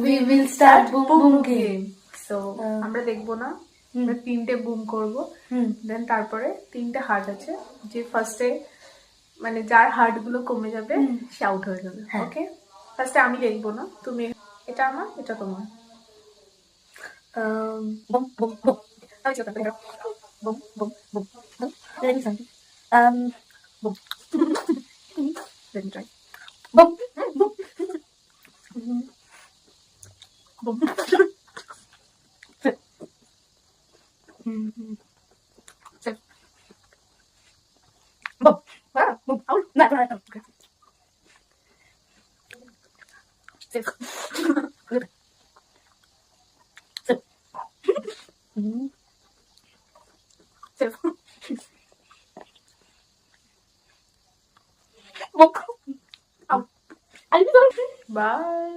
we will start boom boom game. So আমরা দেখবো না, আমরা তিনটে বুম করব, দেন তারপরে তিনটে হার্ট আছে, যে ফার্স্টে মানে যার হার্ট গুলো কমে যাবে সে আউট হয়ে যাবে। ওকে, ফার্স্টে আমি দেখবো না, তুমি, এটা আমার, এটা তোমার। Boom boom boom. How is your computer? Boom boom boom. Let me something. Boom. Let me try. Boom boom. Boom. Safe. Boom. Wow. Boom. Out. No, no, no. Okay. Safe. Good. Safe. Safe. Boom. Out. I don't know. By.